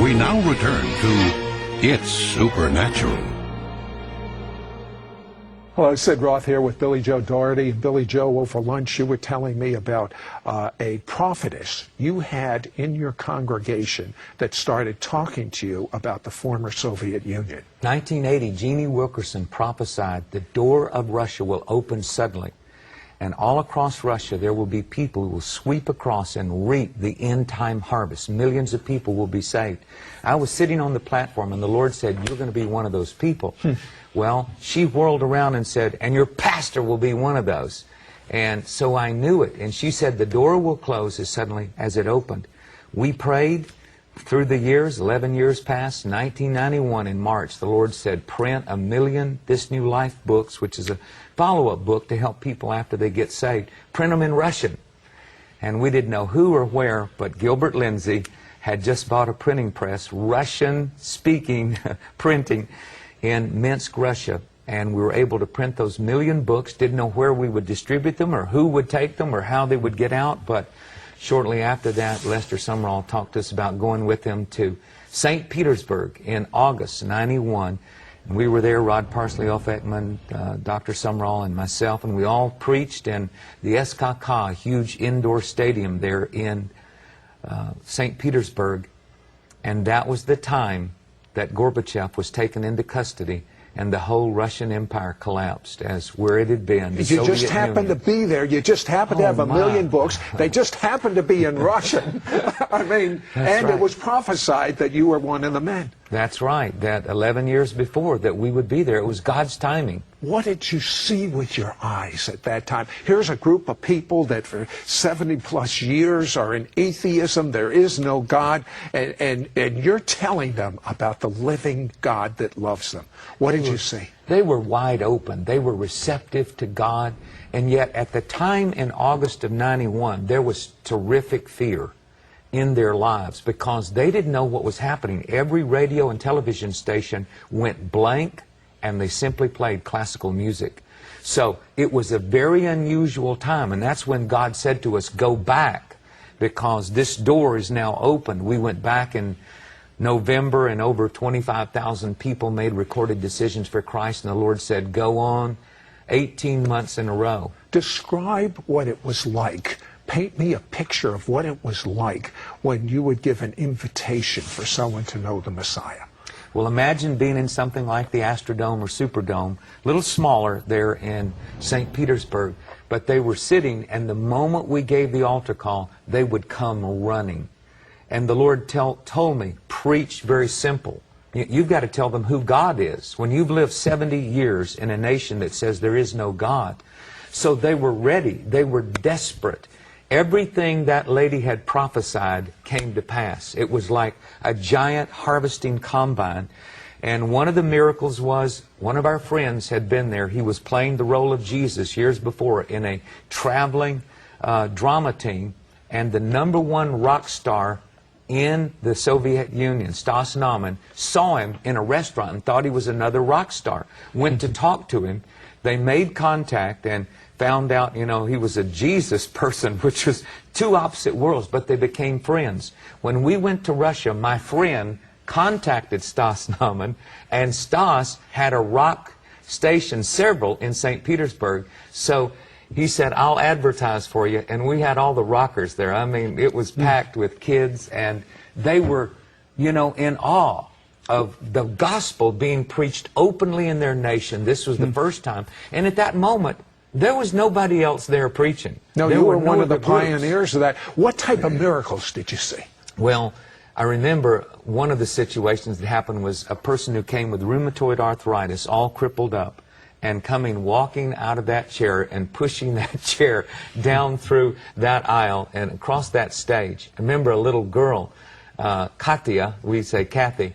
We now return to It's Supernatural. Hello, Ed Roth here with Billy Joe Daugherty. Billy Joe, over lunch, you were telling me about a prophetess you had in your congregation that started talking to you about the former Soviet Union. 1980, Jeannie Wilkerson prophesied the door of Russia will open suddenly. And all across Russia, there will be people who will sweep across and reap the end-time harvest. Millions of people will be saved. I was sitting on the platform, and the Lord said, you're going to be one of those people. Well, she whirled around and said, and your pastor will be one of those. And so I knew it. And she said, the door will close as suddenly as it opened. We prayed through the years, 11 years passed. 1991 in March, the Lord said, print 1 million This New Life books, which is a follow-up book to help people after they get saved. Print them in Russian. And we didn't know who or where, but Gilbert Lindsay had just bought a printing press, Russian-speaking printing, in Minsk, Russia, and we were able to print those 1 million books. Didn't know where we would distribute them or who would take them or how they would get out, but shortly after that, Lester Sumrall talked to us about going with him to St. Petersburg in August '91. And we were there, Rod Parsley, Ulf Ekman, Dr. Sumrall, and myself, and we all preached in the SKK, a huge indoor stadium there in St. Petersburg, and that was the time that Gorbachev was taken into custody and the whole Russian Empire collapsed as where it had been. You just happened to be there. You just happened to have 1 million books. They just happened to be in Russian. I mean, and it was prophesied that you were one of the men. That's right. That 11 years before that we would be there. It was God's timing. What did you see with your eyes at that time? Here's a group of people that for 70-plus years are in atheism. There is no God. And you're telling them about the living God that loves them. What did you see? They were wide open. They were receptive to God. And yet at the time in August of '91, there was terrific fear in their lives because they didn't know what was happening. Every radio and television station went blank, and they simply played classical music. So it was a very unusual time, and that's when God said to us, go back, because this door is now open. We went back in November, and over 25,000 people made recorded decisions for Christ, and the Lord said, go on, 18 months in a row. Describe what it was like. Paint me a picture of what it was like when you would give an invitation for someone to know the Messiah. Well, imagine being in something like the Astrodome or Superdome, a little smaller there in St. Petersburg, but they were sitting, and the moment we gave the altar call, they would come running. And the Lord told me, preach very simple. You've got to tell them who God is. When you've lived 70 years in a nation that says there is no God. So they were ready. They were desperate. Everything that lady had prophesied came to pass. It was like a giant harvesting combine. And one of the miracles was one of our friends had been there. He was playing the role of Jesus years before in a traveling drama team. And the #1 rock star in the Soviet Union, Stas Naumann, saw him in a restaurant and thought he was another rock star. Went to talk to him. They made contact and found out, you know, he was a Jesus person, which was two opposite worlds, but they became friends. When we went to Russia, my friend contacted Stas Naumann, and Stas had a rock station, several in St. Petersburg, so he said, I'll advertise for you, and we had all the rockers there. I mean, it was packed with kids, and they were, you know, in awe of the gospel being preached openly in their nation. This was the first time, and at that moment, there was nobody else there preaching. No, you were one of the pioneers of that. What type of miracles did you see? Well, I remember one of the situations that happened was a person who came with rheumatoid arthritis, all crippled up, and coming walking out of that chair and pushing that chair down through that aisle and across that stage. I remember a little girl, Katya, we say Kathy,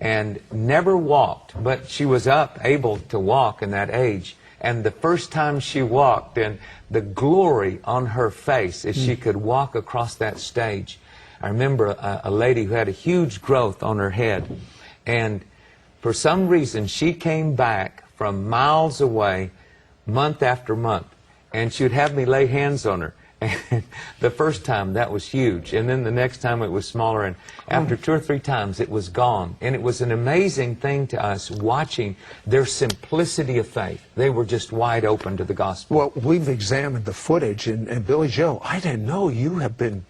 and never walked, but she was able to walk in that age. And the first time she walked, and the glory on her face as she could walk across that stage. I remember a lady who had a huge growth on her head, and for some reason she came back from miles away month after month, and she would have me lay hands on her, And the first time, that was huge. And then the next time it was smaller. And after 2 or 3 times, it was gone. And it was an amazing thing to us watching their simplicity of faith. They were just wide open to the gospel. Well, we've examined the footage, and Billy Joe, I didn't know you have been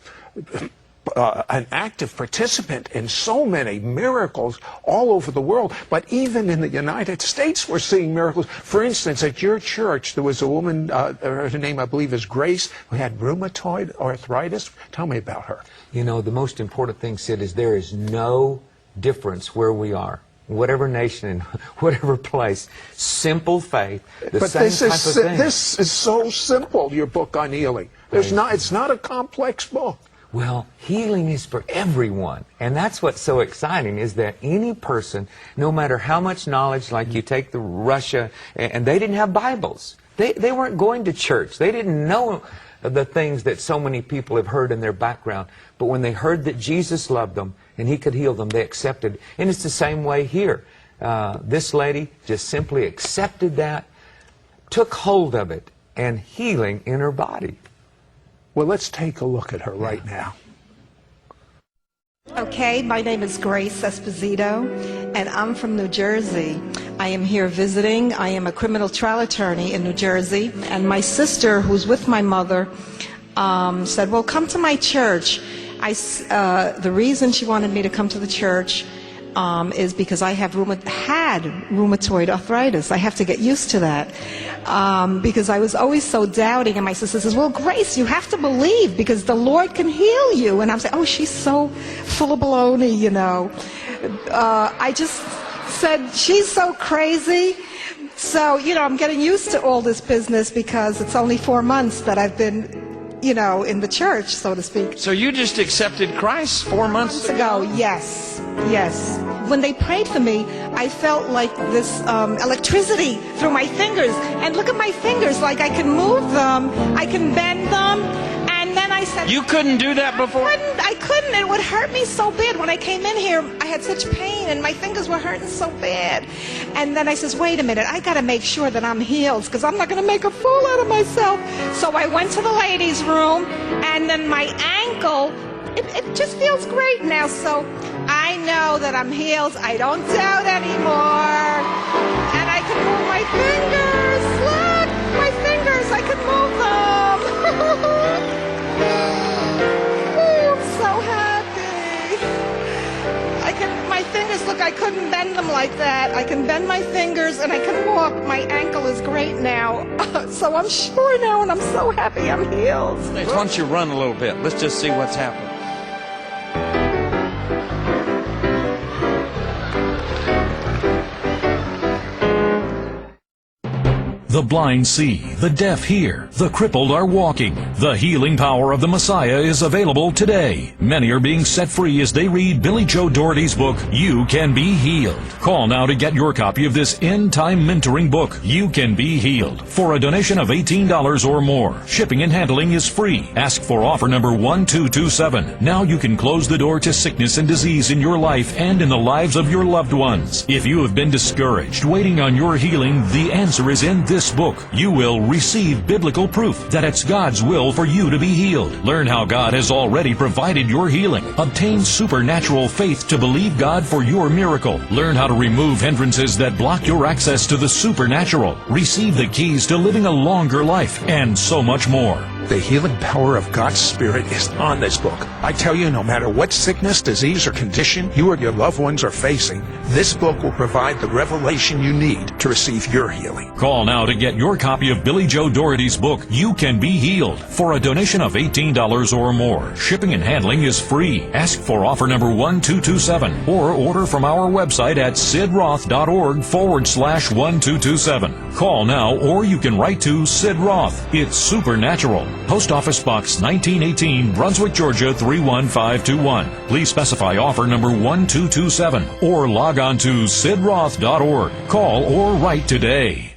an active participant in so many miracles all over the world. But even in the United States, we're seeing miracles. For instance, at your church, there was a woman, her name I believe is Grace, who had rheumatoid arthritis. Tell me about her. You know, the most important thing, Sid, is there is no difference where we are. Whatever nation and whatever place, simple faith, the but same type of thing. This is so simple, your book on healing. It's not a complex book. Well, healing is for everyone. And that's what's so exciting, is that any person, no matter how much knowledge, like you take the Russia, and they didn't have Bibles. They weren't going to church. They didn't know the things that so many people have heard in their background. But when they heard that Jesus loved them and He could heal them, they accepted. And it's the same way here. This lady just simply accepted that, took hold of it, and healing in her body. Well, let's take a look at her right now. Okay, my name is Grace Esposito, and I'm from New Jersey. I am here visiting. I am a criminal trial attorney in New Jersey, and my sister, who's with my mother, said, well, come to my church. The reason she wanted me to come to the church is because I had rheumatoid arthritis. I have to get used to that because I was always so doubting. And my sister says, well, Grace, you have to believe because the Lord can heal you. And I'm saying, oh, she's so full of baloney, you know. I just said, she's so crazy. So, you know, I'm getting used to all this business because it's only 4 months that I've been, you know, in the church, so to speak. So you just accepted Christ 4 months ago? Yes, yes. When they prayed for me, I felt like this electricity through my fingers. And look at my fingers, like I can move them, I can bend them. And then I said... You couldn't do that before? I couldn't. It would hurt me so bad. When I came in here, I had such pain and my fingers were hurting so bad. And then I says, wait a minute, I got to make sure that I'm healed because I'm not going to make a fool out of myself. So I went to the ladies' room and then my ankle, it just feels great now. So I know that I'm healed. I don't doubt anymore. And I can move my fingers. Look, my fingers, I can move them. My fingers, look, I couldn't bend them like that. I can bend my fingers and I can walk. My ankle is great now. So I'm sure now and I'm so happy I'm healed. Why don't you run a little bit? Let's just see what's happening. The blind see, the deaf hear, the crippled are walking. The healing power of the Messiah is available today. Many are being set free as they read Billy Joe Daugherty's book, You Can Be Healed. Call now to get your copy of this end-time mentoring book, You Can Be Healed, for a donation of $18 or more. Shipping and handling is free. Ask for offer number 1227. Now you can close the door to sickness and disease in your life and in the lives of your loved ones. If you have been discouraged, waiting on your healing, the answer is in this book. You will receive biblical proof that it's God's will for you to be healed. Learn how God has already provided your healing. Obtain supernatural faith to believe God for your miracle. Learn how to remove hindrances that block your access to the supernatural. Receive the keys to living a longer life, and so much more. The healing power of God's Spirit is on this book. I tell you, no matter what sickness, disease, or condition you or your loved ones are facing, this book will provide the revelation you need to receive your healing. Call now to get your copy of Billy Joe Daugherty's book, You Can Be Healed, for a donation of $18 or more. Shipping and handling is free. Ask for offer number 1227 or order from our website at sidroth.org/1227. Call now, or you can write to Sid Roth. It's supernatural. Post Office Box 1918, Brunswick, Georgia 31521. Please specify offer number 1227 or log on to sidroth.org. Call or write today.